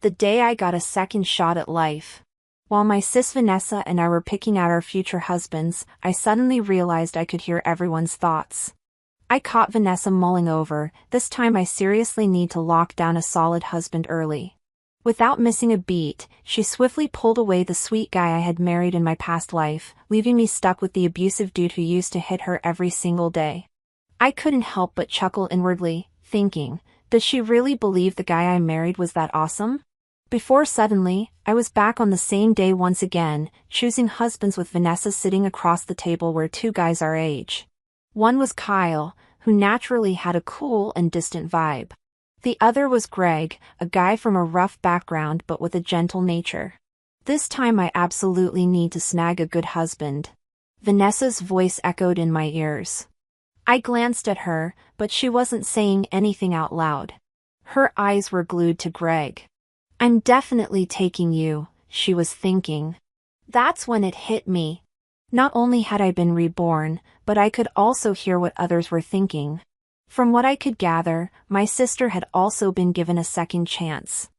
The day I got a second shot at life. While my sis Vanessa and I were picking out our future husbands, I suddenly realized I could hear everyone's thoughts. I caught Vanessa mulling over, this time I seriously need to lock down a solid husband early. Without missing a beat, she swiftly pulled away the sweet guy I had married in my past life, leaving me stuck with the abusive dude who used to hit her every single day. I couldn't help but chuckle inwardly, thinking, does she really believe the guy I married was that awesome? Before suddenly, I was back on the same day once again, choosing husbands with Vanessa sitting across the table where two guys our age. One was Kyle, who naturally had a cool and distant vibe. The other was Greg, a guy from a rough background but with a gentle nature. This time I absolutely need to snag a good husband. Vanessa's voice echoed in my ears. I glanced at her, but she wasn't saying anything out loud. Her eyes were glued to Greg. I'm definitely taking you, she was thinking. That's when it hit me. Not only had I been reborn, but I could also hear what others were thinking. From what I could gather, my sister had also been given a second chance.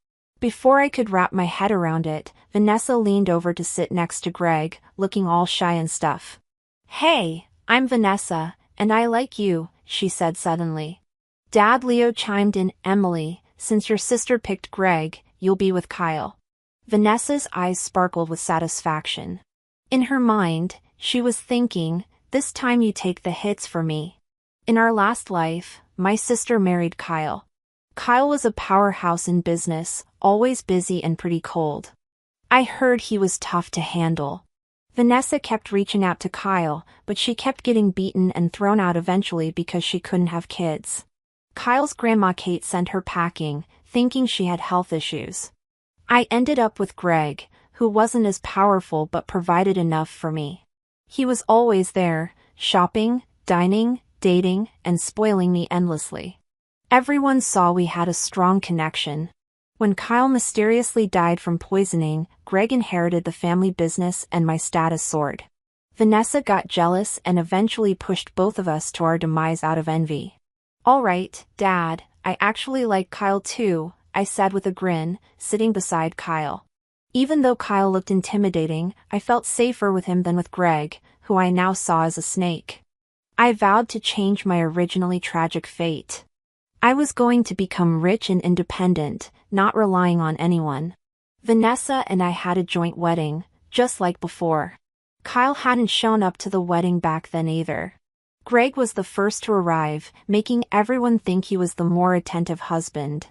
Before I could wrap my head around it, Vanessa leaned over to sit next to Greg, looking all shy and stuff. Hey, I'm Vanessa, and I like you, she said suddenly. Dad Leo chimed in, Emily, since your sister picked Greg, you'll be with Kyle. Vanessa's eyes sparkled with satisfaction. In her mind, she was thinking, this time you take the hits for me. In our last life, my sister married Kyle. Kyle was a powerhouse in business, always busy and pretty cold. I heard he was tough to handle. Vanessa kept reaching out to Kyle, but she kept getting beaten and thrown out eventually because she couldn't have kids. Kyle's grandma Kate sent her packing, thinking she had health issues. I ended up with Greg, who wasn't as powerful but provided enough for me. He was always there, shopping, dining, dating, and spoiling me endlessly. Everyone saw we had a strong connection. When Kyle mysteriously died from poisoning, Greg inherited the family business and my status soared. Vanessa got jealous and eventually pushed both of us to our demise out of envy. All right, Dad, I actually like Kyle too, I said with a grin, sitting beside Kyle. Even though Kyle looked intimidating, I felt safer with him than with Greg, who I now saw as a snake. I vowed to change my originally tragic fate. I was going to become rich and independent, not relying on anyone. Vanessa and I had a joint wedding, just like before. Kyle hadn't shown up to the wedding back then either. Greg was the first to arrive, making everyone think he was the more attentive husband.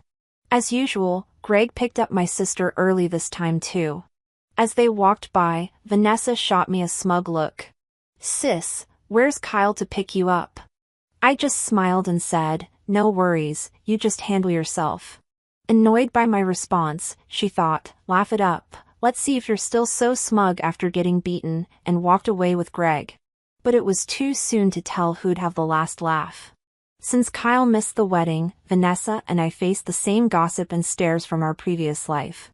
As usual, Greg picked up my sister early this time too. As they walked by, Vanessa shot me a smug look. Sis, where's Kyle to pick you up? I just smiled and said, no worries, you just handle yourself. Annoyed by my response, she thought, laugh it up, let's see if you're still so smug after getting beaten, and walked away with Greg. But it was too soon to tell who'd have the last laugh. Since Kyle missed the wedding, Vanessa and I faced the same gossip and stares from our previous life.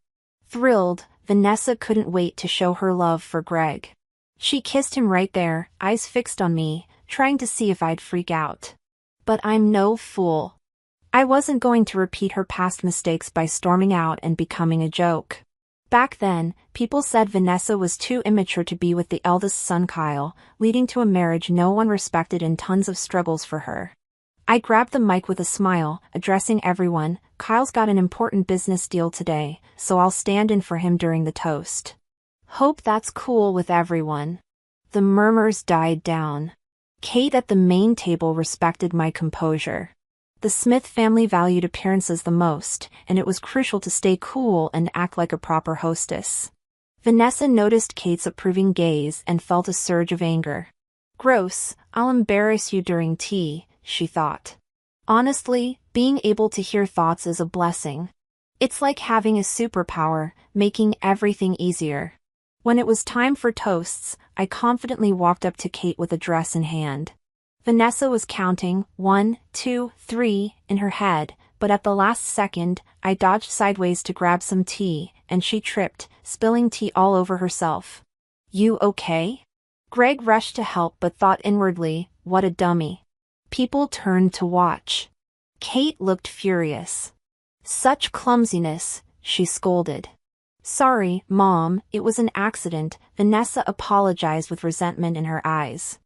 Thrilled, Vanessa couldn't wait to show her love for Greg. She kissed him right there, eyes fixed on me, trying to see if I'd freak out. But I'm no fool. I wasn't going to repeat her past mistakes by storming out and becoming a joke. Back then, people said Vanessa was too immature to be with the eldest son Kyle, leading to a marriage no one respected and tons of struggles for her. I grabbed the mic with a smile, addressing everyone, Kyle's got an important business deal today, so I'll stand in for him during the toast. Hope that's cool with everyone. The murmurs died down. Kate at the main table respected my composure. The Smith family valued appearances the most, and it was crucial to stay cool and act like a proper hostess. Vanessa noticed Kate's approving gaze and felt a surge of anger. Gross, I'll embarrass you during tea, she thought. Honestly, being able to hear thoughts is a blessing. It's like having a superpower, making everything easier. When it was time for toasts, I confidently walked up to Kate with a dress in hand. Vanessa was counting 1, 2, 3 in her head, but at the last second, I dodged sideways to grab some tea, and she tripped, spilling tea all over herself. You okay? Greg rushed to help but thought inwardly, what a dummy. People turned to watch. Kate looked furious. Such clumsiness, she scolded. Sorry, Mom, it was an accident, Vanessa apologized with resentment in her eyes.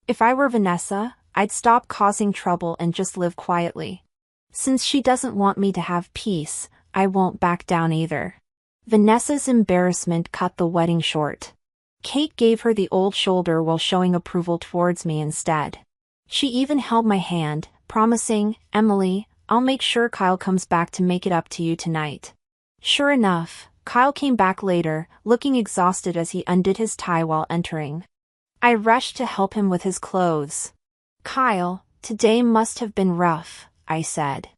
If I were Vanessa, I'd stop causing trouble and just live quietly. Since she doesn't want me to have peace, I won't back down either. Vanessa's embarrassment cut the wedding short. Kate gave her the old shoulder while showing approval towards me instead. She even held my hand, promising, Emily, I'll make sure Kyle comes back to make it up to you tonight. Sure enough, Kyle came back later, looking exhausted as he undid his tie while entering. I rushed to help him with his clothes. Kyle, today must have been rough, I said.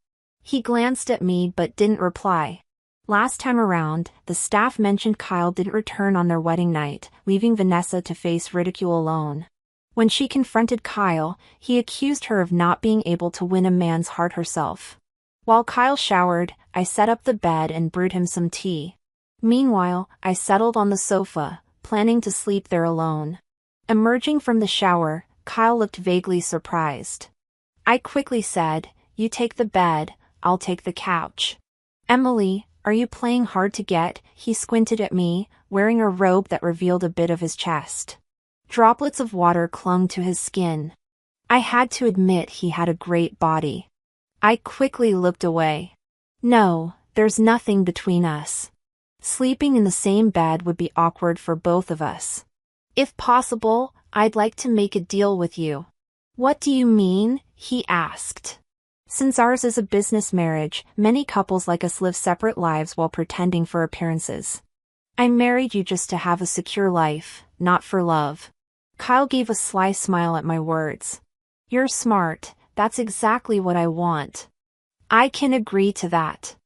He glanced at me but didn't reply. Last time around, the staff mentioned Kyle didn't return on their wedding night, leaving Vanessa to face ridicule alone. When she confronted Kyle, he accused her of not being able to win a man's heart herself. While Kyle showered, I set up the bed and brewed him some tea. Meanwhile, I settled on the sofa, planning to sleep there alone. Emerging from the shower, Kyle looked vaguely surprised. I quickly said, You take the bed, I'll take the couch. Emily, are you playing hard to get? He squinted at me, wearing a robe that revealed a bit of his chest. Droplets of water clung to his skin. I had to admit he had a great body. I quickly looked away. No, there's nothing between us. Sleeping in the same bed would be awkward for both of us. If possible, I'd like to make a deal with you. What do you mean? He asked. Since ours is a business marriage, many couples like us live separate lives while pretending for appearances. I married you just to have a secure life, not for love. Kyle gave a sly smile at my words. You're smart, that's exactly what I want. I can agree to that.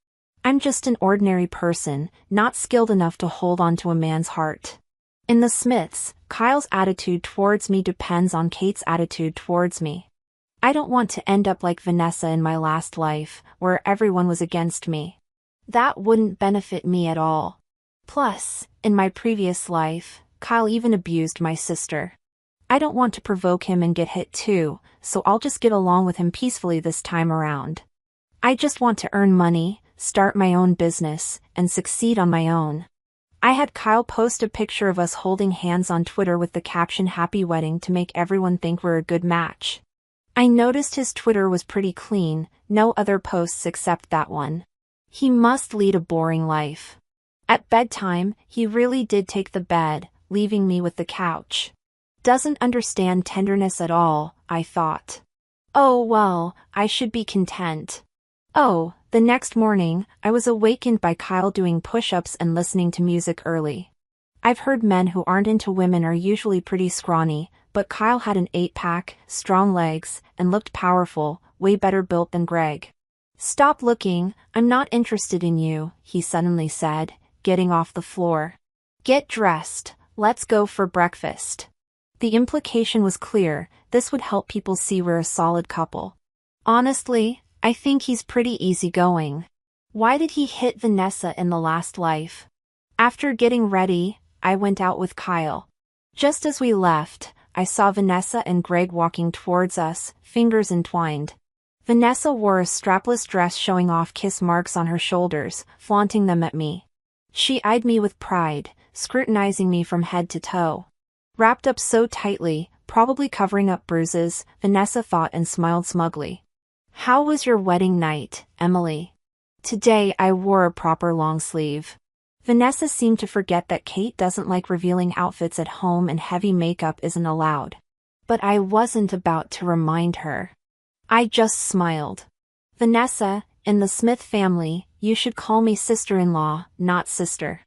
I'm just an ordinary person, not skilled enough to hold on to a man's heart. In the Smiths, Kyle's attitude towards me depends on Kate's attitude towards me. I don't want to end up like Vanessa in my last life, where everyone was against me. That wouldn't benefit me at all. Plus, in my previous life, Kyle even abused my sister. I don't want to provoke him and get hit too, so I'll just get along with him peacefully this time around. I just want to earn money, start my own business, and succeed on my own. I had Kyle post a picture of us holding hands on Twitter with the caption Happy Wedding to make everyone think we're a good match. I noticed his Twitter was pretty clean, no other posts except that one. He must lead a boring life. At bedtime, he really did take the bed, leaving me with the couch. Doesn't understand tenderness at all, I thought. Oh well, I should be content. Oh, the next morning, I was awakened by Kyle doing push-ups and listening to music early. I've heard men who aren't into women are usually pretty scrawny, but Kyle had an 8-pack, strong legs, and looked powerful, way better built than Greg. Stop looking, I'm not interested in you, he suddenly said, getting off the floor. Get dressed, let's go for breakfast. The implication was clear, this would help people see we're a solid couple. Honestly, I think he's pretty easygoing. Why did he hit Vanessa in the last life? After getting ready, I went out with Kyle. Just as we left, I saw Vanessa and Greg walking towards us, fingers entwined. Vanessa wore a strapless dress showing off kiss marks on her shoulders, flaunting them at me. She eyed me with pride, scrutinizing me from head to toe. Wrapped up so tightly, probably covering up bruises, Vanessa thought and smiled smugly. How was your wedding night, Emily? Today I wore a proper long sleeve. Vanessa seemed to forget that Kate doesn't like revealing outfits at home and heavy makeup isn't allowed. But I wasn't about to remind her. I just smiled. Vanessa, in the Smith family, you should call me sister-in-law, not sister.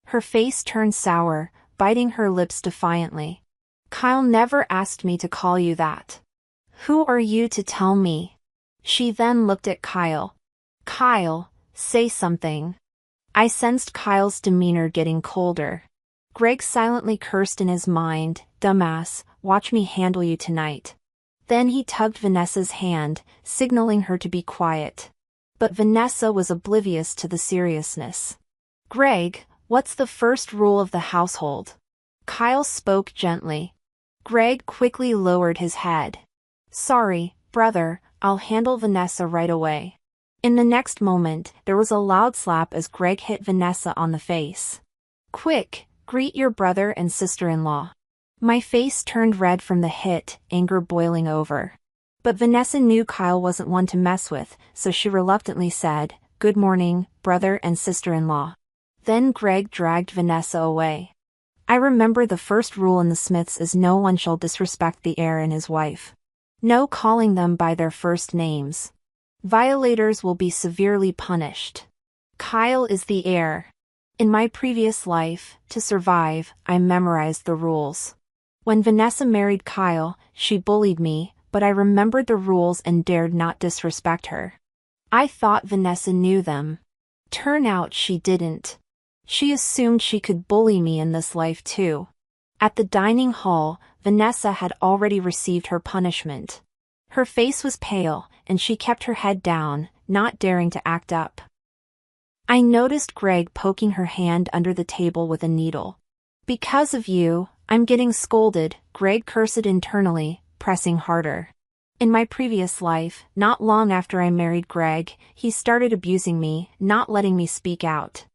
Her face turned sour, biting her lips defiantly. Kyle never asked me to call you that. Who are you to tell me? She then looked at Kyle. Kyle, say something. I sensed Kyle's demeanor getting colder. Greg silently cursed in his mind, dumbass, watch me handle you tonight. Then he tugged Vanessa's hand, signaling her to be quiet. But Vanessa was oblivious to the seriousness. Greg, what's the first rule of the household? Kyle spoke gently. Greg quickly lowered his head. Sorry, brother, I'll handle Vanessa right away. In the next moment, there was a loud slap as Greg hit Vanessa on the face. "Quick, greet your brother and sister-in-law." My face turned red from the hit, anger boiling over. But Vanessa knew Kyle wasn't one to mess with, so she reluctantly said, "Good morning, brother and sister-in-law." Then Greg dragged Vanessa away. I remember the first rule in the Smiths is no one shall disrespect the heir and his wife. No calling them by their first names. Violators will be severely punished. Kyle is the heir. In my previous life, to survive, I memorized the rules. When Vanessa married Kyle, she bullied me, but I remembered the rules and dared not disrespect her. I thought Vanessa knew them. Turn out she didn't. She assumed she could bully me in this life too. At the dining hall, Vanessa had already received her punishment. Her face was pale, and she kept her head down, not daring to act up. I noticed Greg poking her hand under the table with a needle. "Because of you, I'm getting scolded," Greg cursed internally, pressing harder. In my previous life, not long after I married Greg, he started abusing me, not letting me speak out.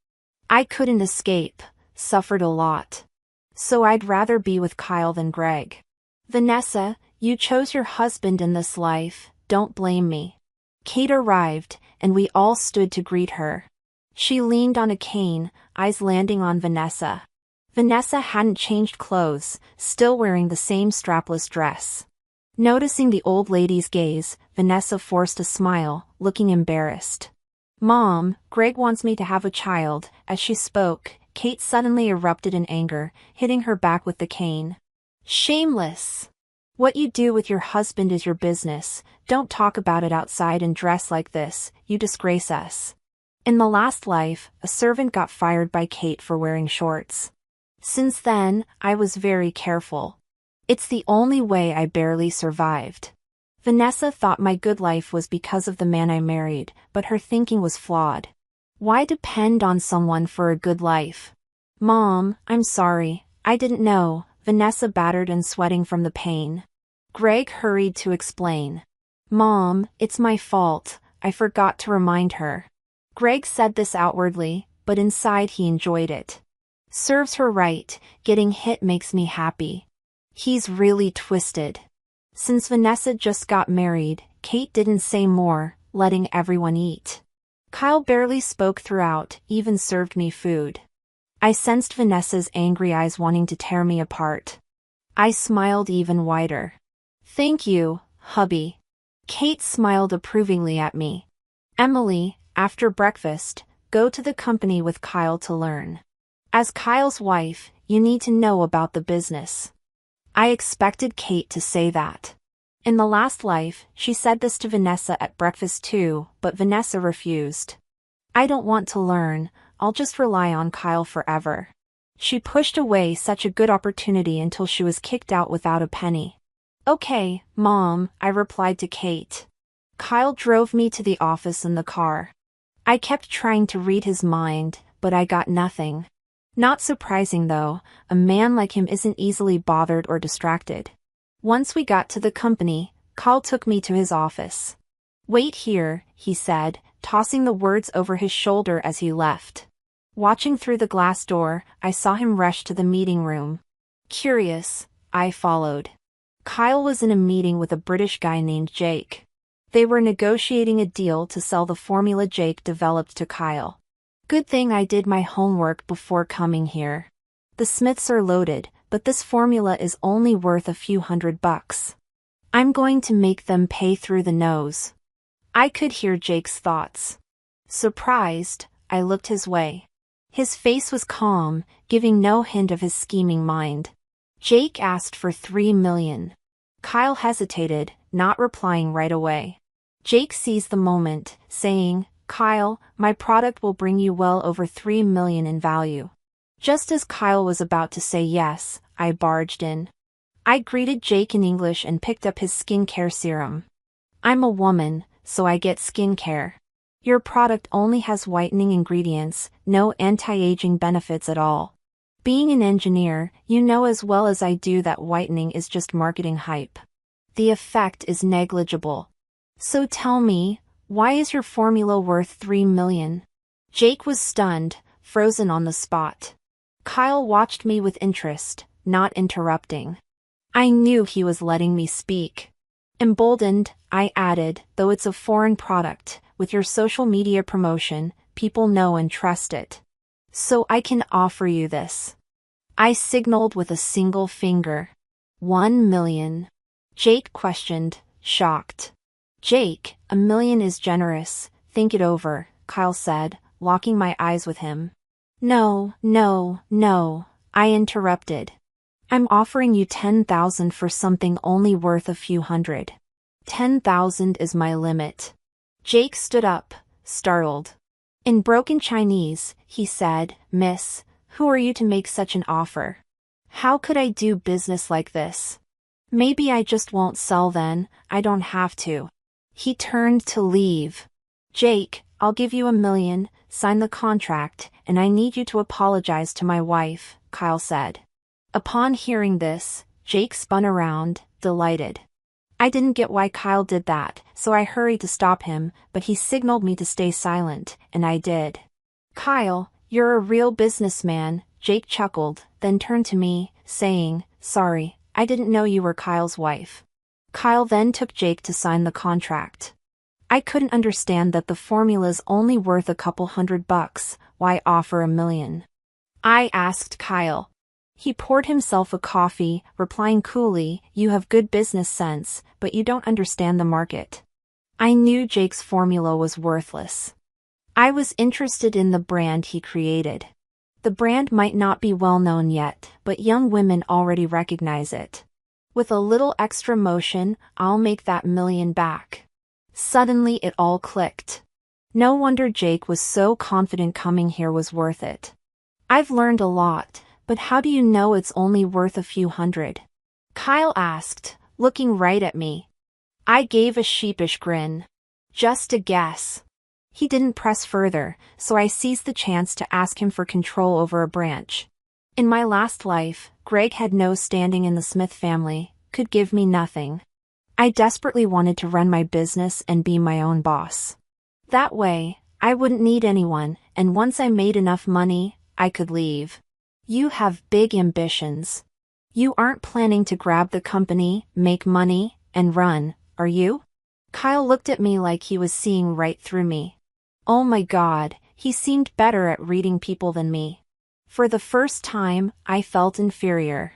I couldn't escape, suffered a lot. So I'd rather be with Kyle than Greg. "Vanessa, you chose your husband in this life, don't blame me." Kate arrived, and we all stood to greet her. She leaned on a cane, eyes landing on Vanessa. Vanessa hadn't changed clothes, still wearing the same strapless dress. Noticing the old lady's gaze, Vanessa forced a smile, looking embarrassed. "Mom, Greg wants me to have a child." As she spoke, Kate suddenly erupted in anger, hitting her back with the cane. "Shameless! What you do with your husband is your business. Don't talk about it outside and dress like this, you disgrace us." In the last life, a servant got fired by Kate for wearing shorts. Since then, I was very careful. It's the only way I barely survived. Vanessa thought my good life was because of the man I married, but her thinking was flawed. Why depend on someone for a good life? "Mom, I'm sorry, I didn't know," Vanessa battered and sweating from the pain. Greg hurried to explain. "Mom, it's my fault, I forgot to remind her." Greg said this outwardly, but inside he enjoyed it. Serves her right, getting hit makes me happy. He's really twisted. Since Vanessa just got married, Kate didn't say more, letting everyone eat. Kyle barely spoke throughout, even served me food. I sensed Vanessa's angry eyes wanting to tear me apart. I smiled even wider. "Thank you, hubby." Kate smiled approvingly at me. "Emily, after breakfast, go to the company with Kyle to learn. As Kyle's wife, you need to know about the business." I expected Kate to say that. In the last life, she said this to Vanessa at breakfast too, but Vanessa refused. "I don't want to learn, I'll just rely on Kyle forever." She pushed away such a good opportunity until she was kicked out without a penny. "Okay, Mom," I replied to Kate. Kyle drove me to the office in the car. I kept trying to read his mind, but I got nothing. Not surprising though, a man like him isn't easily bothered or distracted. Once we got to the company, Kyle took me to his office. "Wait here," he said, tossing the words over his shoulder as he left. Watching through the glass door, I saw him rush to the meeting room. Curious, I followed. Kyle was in a meeting with a British guy named Jake. They were negotiating a deal to sell the formula Jake developed to Kyle. Good thing I did my homework before coming here. The Smiths are loaded, but this formula is only worth a few $100. I'm going to make them pay through the nose. I could hear Jake's thoughts. Surprised, I looked his way. His face was calm, giving no hint of his scheming mind. Jake asked for $3 million. Kyle hesitated, not replying right away. Jake seized the moment, saying, "Kyle, my product will bring you well over $3 million in value." Just as Kyle was about to say yes, I barged in. I greeted Jake in English and picked up his skincare serum. "I'm a woman, so I get skincare. Your product only has whitening ingredients, no anti-aging benefits at all. Being an engineer, you know as well as I do that whitening is just marketing hype. The effect is negligible. So tell me, Why is your formula worth 3 million? Jake was stunned, frozen on the spot. Kyle watched me with interest, not interrupting. I knew he was letting me speak. Emboldened, I added, though it's a foreign product, with your social media promotion, people know and trust it. So I can offer you this. I signaled with a single finger. 1 million. Jake questioned, shocked. Jake, 1 million is generous, think it over, Kyle said, locking my eyes with him. No, I interrupted. I'm offering you 10,000 for something only worth a few hundred. 10,000 is my limit. Jake stood up, startled. In broken Chinese, he said, Miss, who are you to make such an offer? How could I do business like this? Maybe I just won't sell then, I don't have to. He turned to leave. Jake, I'll give you 1 million, sign the contract, and I need you to apologize to my wife, Kyle said. Upon hearing this, Jake spun around, delighted. I didn't get why Kyle did that, so I hurried to stop him, but he signaled me to stay silent, and I did. Kyle, you're a real businessman, Jake chuckled, then turned to me, saying, sorry, I didn't know you were Kyle's wife. Kyle then took Jake to sign the contract. I couldn't understand that the formula's only worth a couple $100, why offer 1 million? I asked Kyle. He poured himself a coffee, replying coolly, you have good business sense, but you don't understand the market. I knew Jake's formula was worthless. I was interested in the brand he created. The brand might not be well known yet, but young women already recognize it. With a little extra motion, I'll make that 1 million back. Suddenly it all clicked. No wonder Jake was so confident coming here was worth it. I've learned a lot, but how do you know it's only worth a few hundred? Kyle asked, looking right at me. I gave a sheepish grin. Just a guess. He didn't press further, so I seized the chance to ask him for control over a branch. In my last life, Greg had no standing in the Smith family, could give me nothing. I desperately wanted to run my business and be my own boss. That way, I wouldn't need anyone, and once I made enough money, I could leave. You have big ambitions. You aren't planning to grab the company, make money, and run, are you? Kyle looked at me like he was seeing right through me. Oh my God, he seemed better at reading people than me. For the first time, I felt inferior.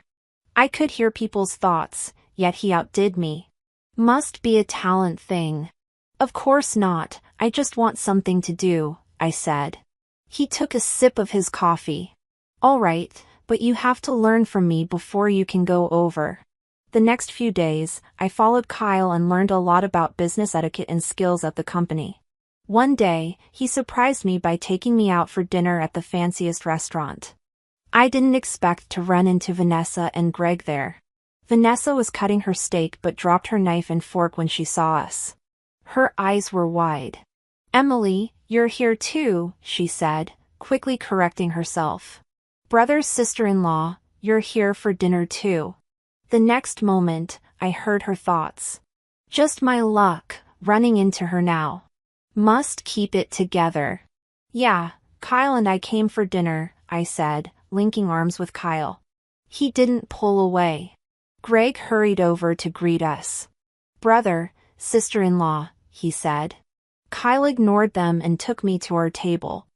I could hear people's thoughts, yet he outdid me. Must be a talent thing. Of course not, I just want something to do, I said. He took a sip of his coffee. All right, but you have to learn from me before you can go over. The next few days, I followed Kyle and learned a lot about business etiquette and skills at the company. One day, he surprised me by taking me out for dinner at the fanciest restaurant. I didn't expect to run into Vanessa and Greg there. Vanessa was cutting her steak but dropped her knife and fork when she saw us. Her eyes were wide. Emily, you're here too, she said, quickly correcting herself. Brother's sister-in-law, you're here for dinner too. The next moment, I heard her thoughts. Just my luck, running into her now. Must keep it together. Yeah, Kyle and I came for dinner, I said, linking arms with Kyle. He didn't pull away. Greg hurried over to greet us. Brother, sister-in-law, he said. Kyle ignored them and took me to our table.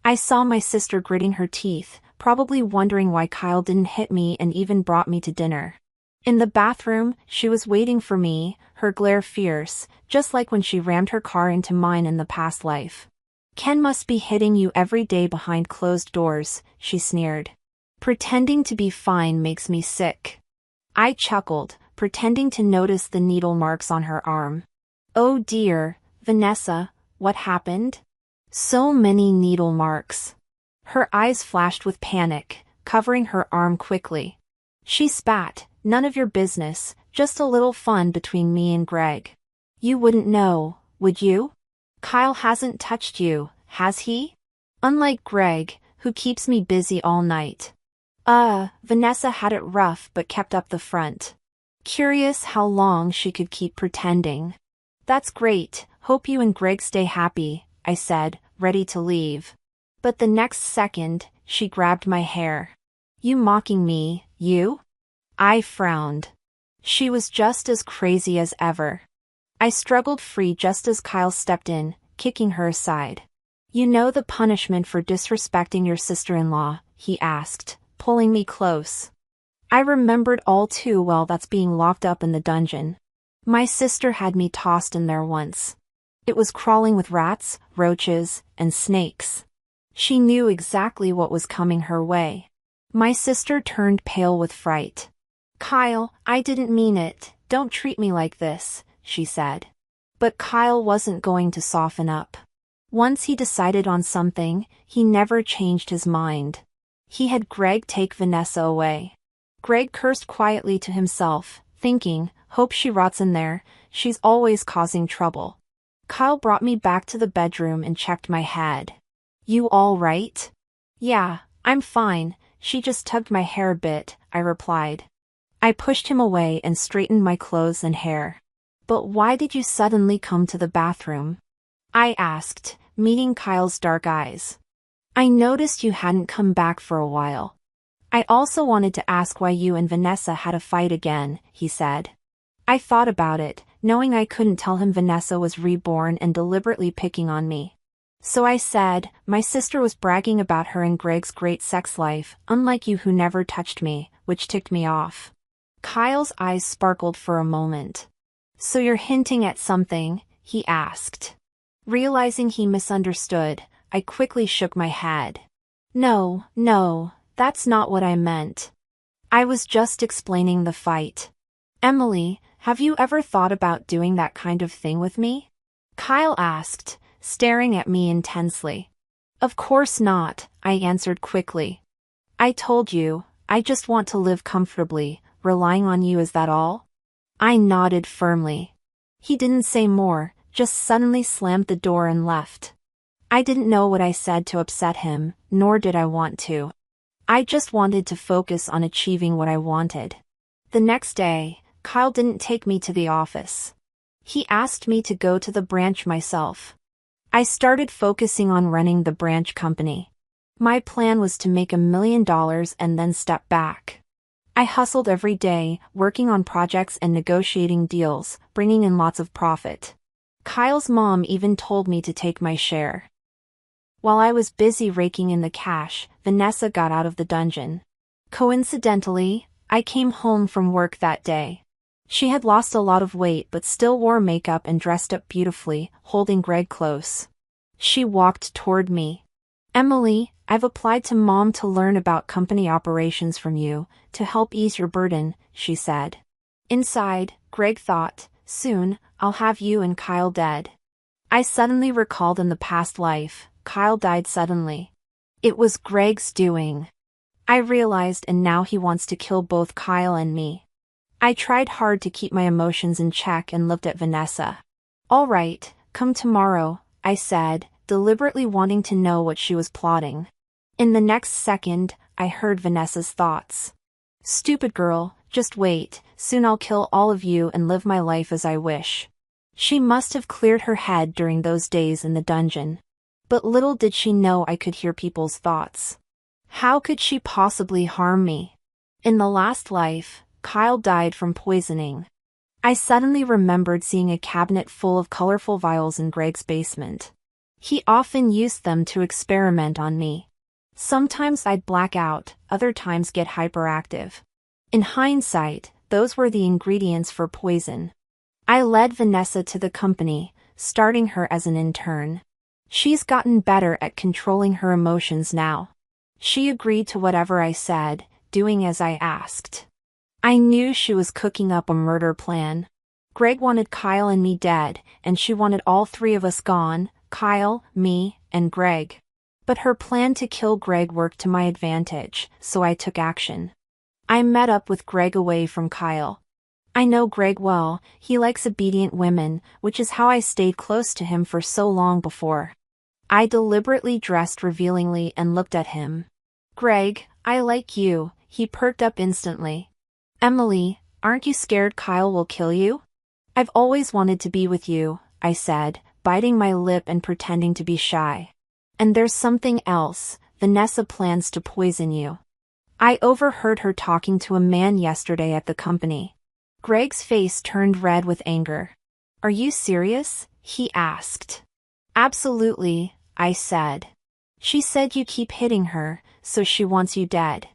I saw my sister gritting her teeth, probably wondering why Kyle didn't hit me and even brought me to dinner. In the bathroom, she was waiting for me, her glare fierce, just like when she rammed her car into mine in the past life. Ken must be hitting you every day behind closed doors, she sneered. Pretending to be fine makes me sick. I chuckled, pretending to notice the needle marks on her arm. Oh dear, Vanessa, what happened? So many needle marks. Her eyes flashed with panic, covering her arm quickly. She spat, none of your business, just a little fun between me and Greg. You wouldn't know, would you? Kyle hasn't touched you, has he? Unlike Greg, who keeps me busy all night. Vanessa had it rough but kept up the front. Curious how long she could keep pretending. That's great, Hope you and Greg stay happy, I said, ready to leave. But the next second, she grabbed my hair. You mocking me, you? I frowned. She was just as crazy as ever. I struggled free just as Kyle stepped in, kicking her aside. You know the punishment for disrespecting your sister-in-law, he asked, pulling me close. I remembered all too well that's being locked up in the dungeon. My sister had me tossed in there once. It was crawling with rats, roaches, and snakes. She knew exactly what was coming her way. My sister turned pale with fright. Kyle, I didn't mean it, don't treat me like this, she said. But Kyle wasn't going to soften up. Once he decided on something, he never changed his mind. He had Greg take Vanessa away. Greg cursed quietly to himself, thinking, hope she rots in there, she's always causing trouble. Kyle brought me back to the bedroom and checked my head. You all right? Yeah, I'm fine, she just tugged my hair a bit, I replied. I pushed him away and straightened my clothes and hair. But why did you suddenly come to the bathroom? I asked, meeting Kyle's dark eyes. I noticed you hadn't come back for a while. I also wanted to ask why you and Vanessa had a fight again, he said. I thought about it, knowing I couldn't tell him Vanessa was reborn and deliberately picking on me. So I said, my sister was bragging about her and Greg's great sex life, unlike you who never touched me, which ticked me off. Kyle's eyes sparkled for a moment. So you're hinting at something, he asked. Realizing he misunderstood, I quickly shook my head. No, that's not what I meant. I was just explaining the fight. Emily, have you ever thought about doing that kind of thing with me? Kyle asked, staring at me intensely. Of course not, I answered quickly. I told you, I just want to live comfortably, relying on you, is that all? I nodded firmly. He didn't say more, just suddenly slammed the door and left. I didn't know what I said to upset him, nor did I want to. I just wanted to focus on achieving what I wanted. The next day, Kyle didn't take me to the office. He asked me to go to the branch myself. I started focusing on running the branch company. My plan was to make $1 million and then step back. I hustled every day, working on projects and negotiating deals, bringing in lots of profit. Kyle's mom even told me to take my share. While I was busy raking in the cash, Vanessa got out of the dungeon. Coincidentally, I came home from work that day. She had lost a lot of weight but still wore makeup and dressed up beautifully, holding Greg close. She walked toward me. Emily, I've applied to Mom to learn about company operations from you, to help ease your burden, she said. Inside, Greg thought, soon, I'll have you and Kyle dead. I suddenly recalled in the past life, Kyle died suddenly. It was Greg's doing. I realized, and now he wants to kill both Kyle and me. I tried hard to keep my emotions in check and looked at Vanessa. All right, come tomorrow, I said, deliberately wanting to know what she was plotting. In the next second, I heard Vanessa's thoughts. Stupid girl, just wait, soon I'll kill all of you and live my life as I wish. She must have cleared her head during those days in the dungeon. But little did she know I could hear people's thoughts. How could she possibly harm me? In the last life, Kyle died from poisoning. I suddenly remembered seeing a cabinet full of colorful vials in Greg's basement. He often used them to experiment on me. Sometimes I'd black out, other times get hyperactive. In hindsight, those were the ingredients for poison. I led Vanessa to the company, starting her as an intern. She's gotten better at controlling her emotions now. She agreed to whatever I said, doing as I asked. I knew she was cooking up a murder plan. Greg wanted Kyle and me dead, and she wanted all three of us gone, Kyle, me, and Greg. But her plan to kill Greg worked to my advantage, so I took action. I met up with Greg away from Kyle. I know Greg well, he likes obedient women, which is how I stayed close to him for so long before. I deliberately dressed revealingly and looked at him. Greg, I like you, he perked up instantly. Emily, aren't you scared Kyle will kill you? I've always wanted to be with you, I said, biting my lip and pretending to be shy. And there's something else, Vanessa plans to poison you. I overheard her talking to a man yesterday at the company. Greg's face turned red with anger. Are you serious? He asked. Absolutely, I said. She said you keep hitting her, so she wants you dead.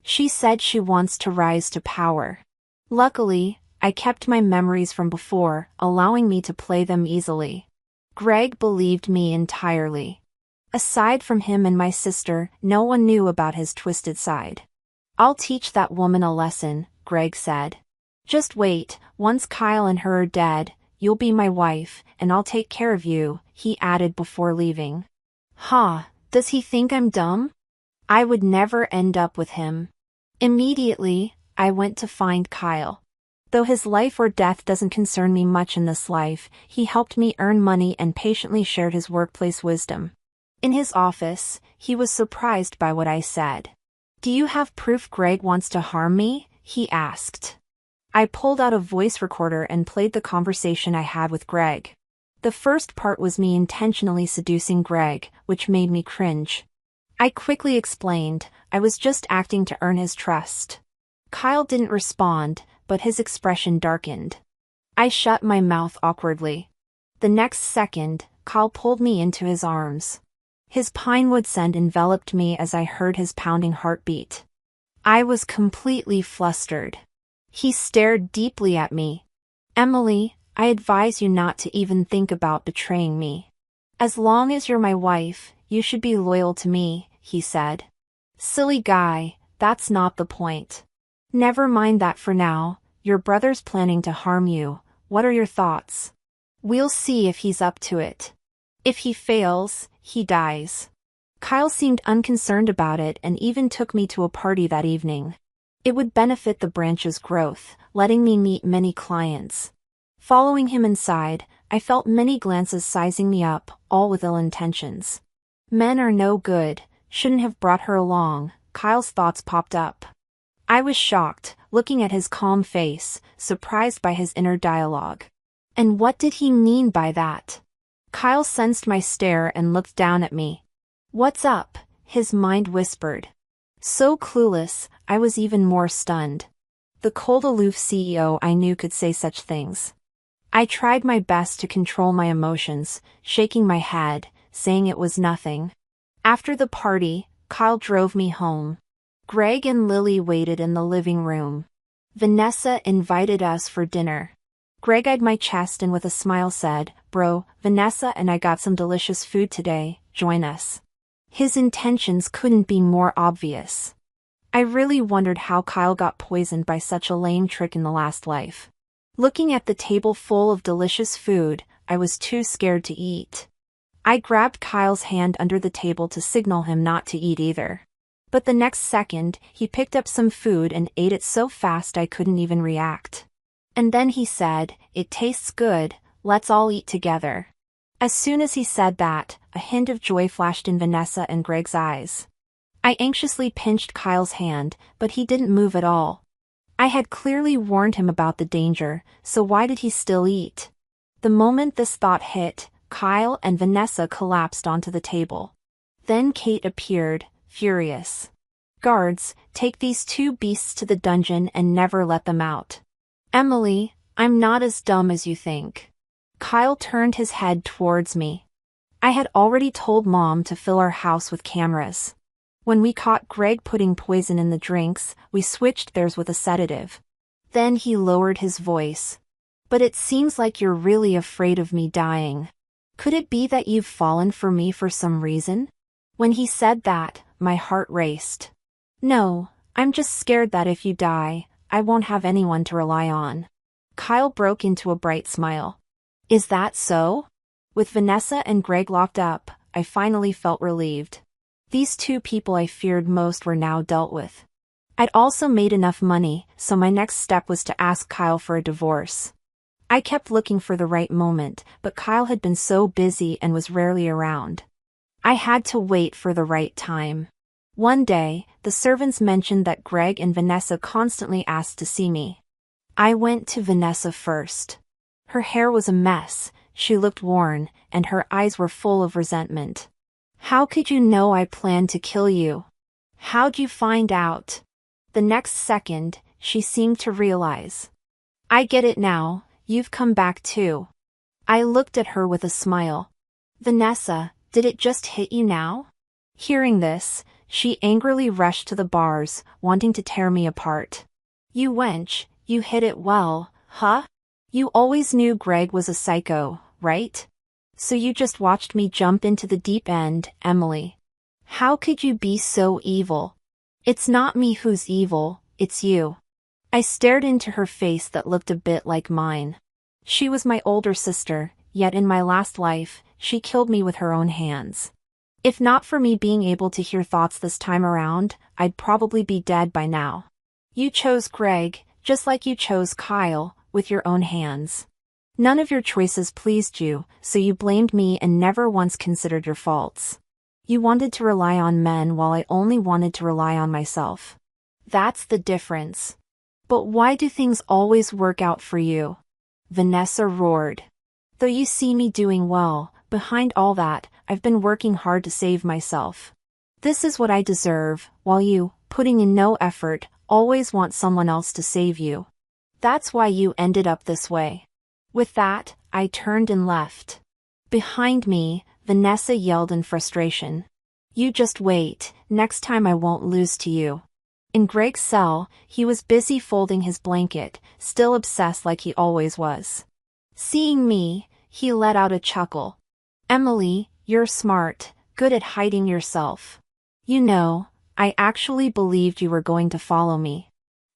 She said she wants to rise to power. Luckily, I kept my memories from before, allowing me to play them easily. Greg believed me entirely. Aside from him and my sister, no one knew about his twisted side. I'll teach that woman a lesson, Greg said. Just wait, once Kyle and her are dead, you'll be my wife, and I'll take care of you, he added before leaving. Does he think I'm dumb? I would never end up with him. Immediately, I went to find Kyle. Though his life or death doesn't concern me much in this life, he helped me earn money and patiently shared his workplace wisdom. In his office, he was surprised by what I said. Do you have proof Greg wants to harm me? He asked. I pulled out a voice recorder and played the conversation I had with Greg. The first part was me intentionally seducing Greg, which made me cringe. I quickly explained, I was just acting to earn his trust. Kyle didn't respond, but his expression darkened. I shut my mouth awkwardly. The next second, Kyle pulled me into his arms. His pinewood scent enveloped me as I heard his pounding heartbeat. I was completely flustered. He stared deeply at me. Emily, I advise you not to even think about betraying me. As long as you're my wife, you should be loyal to me, he said. Silly guy, that's not the point. Never mind that for now, your brother's planning to harm you, what are your thoughts? We'll see if he's up to it. If he fails, he dies. Kyle seemed unconcerned about it and even took me to a party that evening. It would benefit the branch's growth, letting me meet many clients. Following him inside, I felt many glances sizing me up, all with ill intentions. Men are no good, shouldn't have brought her along, Kyle's thoughts popped up. I was shocked, looking at his calm face, surprised by his inner dialogue. And what did he mean by that? Kyle sensed my stare and looked down at me. What's up? His mind whispered. So clueless, I was even more stunned. The cold aloof CEO I knew could say such things. I tried my best to control my emotions, shaking my head, saying it was nothing. After the party, Kyle drove me home. Greg and Lily waited in the living room. Vanessa invited us for dinner. Greg eyed my chest and with a smile said, Bro, Vanessa and I got some delicious food today, join us. His intentions couldn't be more obvious. I really wondered how Kyle got poisoned by such a lame trick in the last life. Looking at the table full of delicious food, I was too scared to eat. I grabbed Kyle's hand under the table to signal him not to eat either. But the next second, he picked up some food and ate it so fast I couldn't even react. And then he said, It tastes good, let's all eat together. As soon as he said that, a hint of joy flashed in Vanessa and Greg's eyes. I anxiously pinched Kyle's hand, but he didn't move at all. I had clearly warned him about the danger, so why did he still eat? The moment this thought hit, Kyle and Vanessa collapsed onto the table. Then Kate appeared, furious. Guards, take these two beasts to the dungeon and never let them out. Emily, I'm not as dumb as you think. Kyle turned his head towards me. I had already told Mom to fill our house with cameras. When we caught Greg putting poison in the drinks, we switched theirs with a sedative. Then he lowered his voice. But it seems like you're really afraid of me dying. Could it be that you've fallen for me for some reason? When he said that, my heart raced. No, I'm just scared that if you die, I won't have anyone to rely on. Kyle broke into a bright smile. Is that so? With Vanessa and Greg locked up, I finally felt relieved. These two people I feared most were now dealt with. I'd also made enough money, so my next step was to ask Kyle for a divorce. I kept looking for the right moment, but Kyle had been so busy and was rarely around. I had to wait for the right time. One day, the servants mentioned that Greg and Vanessa constantly asked to see me. I went to Vanessa first. Her hair was a mess, She looked worn, and her eyes were full of resentment. How could you know I planned to kill you? How'd you find out? The next second, she seemed to realize. I get it now, you've come back too. I looked at her with a smile. Vanessa, did it just hit you now? Hearing this, she angrily rushed to the bars, wanting to tear me apart. You wench, you hit it well, huh? You always knew Greg was a psycho, right? So you just watched me jump into the deep end, Emily. How could you be so evil? It's not me who's evil, it's you. I stared into her face that looked a bit like mine. She was my older sister, yet in my last life, she killed me with her own hands. If not for me being able to hear thoughts this time around, I'd probably be dead by now. You chose Greg, just like you chose Kyle, with your own hands. None of your choices pleased you, so you blamed me and never once considered your faults. You wanted to rely on men while I only wanted to rely on myself. That's the difference. But why do things always work out for you? Vanessa roared. Though you see me doing well, behind all that, I've been working hard to save myself. This is what I deserve, while you, putting in no effort, always want someone else to save you. That's why you ended up this way. With that, I turned and left. Behind me, Vanessa yelled in frustration. You just wait, next time I won't lose to you. In Greg's cell, he was busy folding his blanket, still obsessed like he always was. Seeing me, he let out a chuckle. Emily, you're smart, good at hiding yourself. You know, I actually believed you were going to follow me.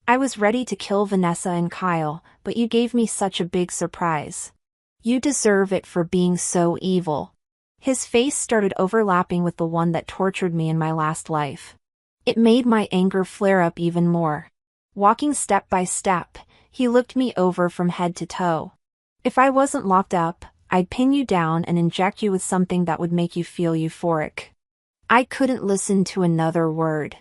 I was ready to kill Vanessa and Kyle, but you gave me such a big surprise. You deserve it for being so evil. His face started overlapping with the one that tortured me in my last life. It made my anger flare up even more. Walking step by step, he looked me over from head to toe. If I wasn't locked up, I'd pin you down and inject you with something that would make you feel euphoric. I couldn't listen to another word.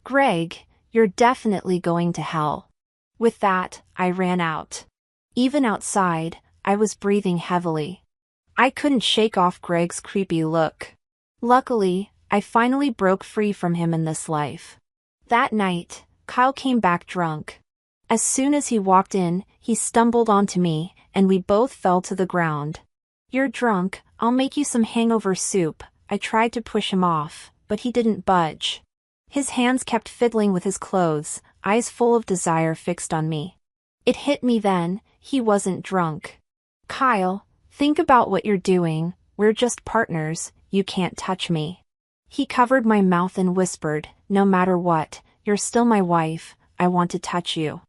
Greg, you're definitely going to hell. With that, I ran out. Even outside, I was breathing heavily. I couldn't shake off Greg's creepy look. Luckily, I finally broke free from him in this life. That night, Kyle came back drunk. As soon as he walked in, he stumbled onto me, and we both fell to the ground. You're drunk, I'll make you some hangover soup. I tried to push him off, but he didn't budge. His hands kept fiddling with his clothes, eyes full of desire fixed on me. It hit me then, he wasn't drunk. Kyle, think about what you're doing, we're just partners, you can't touch me. He covered my mouth and whispered, no matter what, you're still my wife, I want to touch you.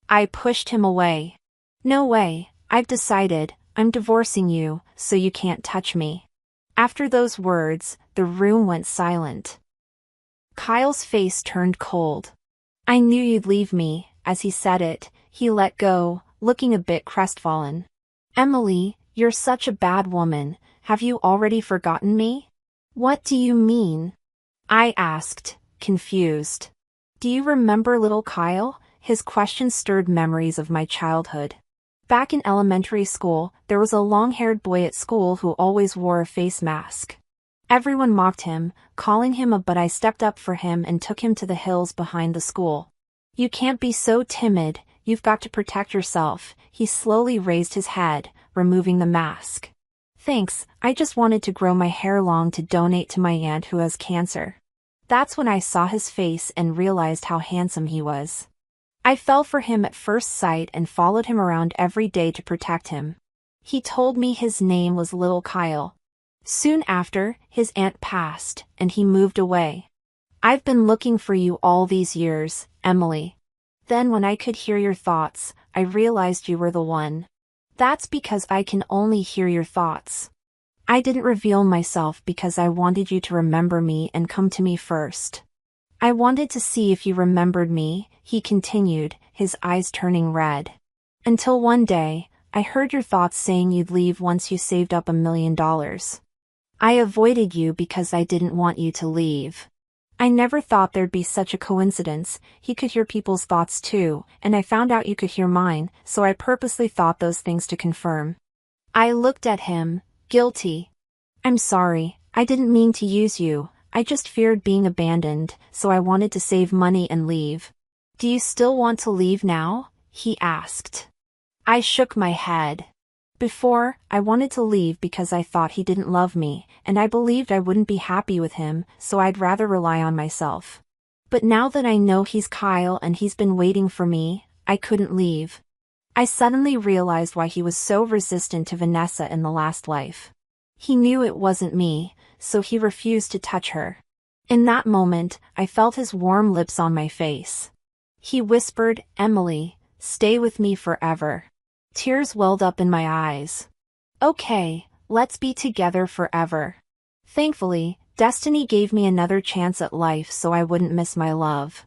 I pushed him away. No way, I've decided, I'm divorcing you, so you can't touch me. After those words, the room went silent. Kyle's face turned cold. I knew you'd leave me, as he said it, he let go, looking a bit crestfallen. Emily, you're such a bad woman, have you already forgotten me? What do you mean? I asked, confused. Do you remember little Kyle? His question stirred memories of my childhood. Back in elementary school, there was a long-haired boy at school who always wore a face mask. Everyone mocked him, calling him a but I stepped up for him and took him to the hills behind the school. You can't be so timid, you've got to protect yourself. He slowly raised his head, removing the mask. Thanks, I just wanted to grow my hair long to donate to my aunt who has cancer. That's when I saw his face and realized how handsome he was. I fell for him at first sight and followed him around every day to protect him. He told me his name was Little Kyle. Soon after, his aunt passed, and he moved away. I've been looking for you all these years, Emily. Then when I could hear your thoughts, I realized you were the one. That's because I can only hear your thoughts. I didn't reveal myself because I wanted you to remember me and come to me first. I wanted to see if you remembered me, he continued, his eyes turning red. Until one day, I heard your thoughts saying you'd leave once you saved up $1 million. I avoided you because I didn't want you to leave. I never thought there'd be such a coincidence, he could hear people's thoughts too, and I found out you could hear mine, so I purposely thought those things to confirm. I looked at him, guilty. I'm sorry, I didn't mean to use you, I just feared being abandoned, so I wanted to save money and leave. Do you still want to leave now? He asked. I shook my head. Before, I wanted to leave because I thought he didn't love me, and I believed I wouldn't be happy with him, so I'd rather rely on myself. But now that I know he's Kyle and he's been waiting for me, I couldn't leave. I suddenly realized why he was so resistant to Vanessa in the last life. He knew it wasn't me, so he refused to touch her. In that moment, I felt his warm lips on my face. He whispered, "Emily, stay with me forever." Tears welled up in my eyes. Okay, let's be together forever. Thankfully, destiny gave me another chance at life so I wouldn't miss my love.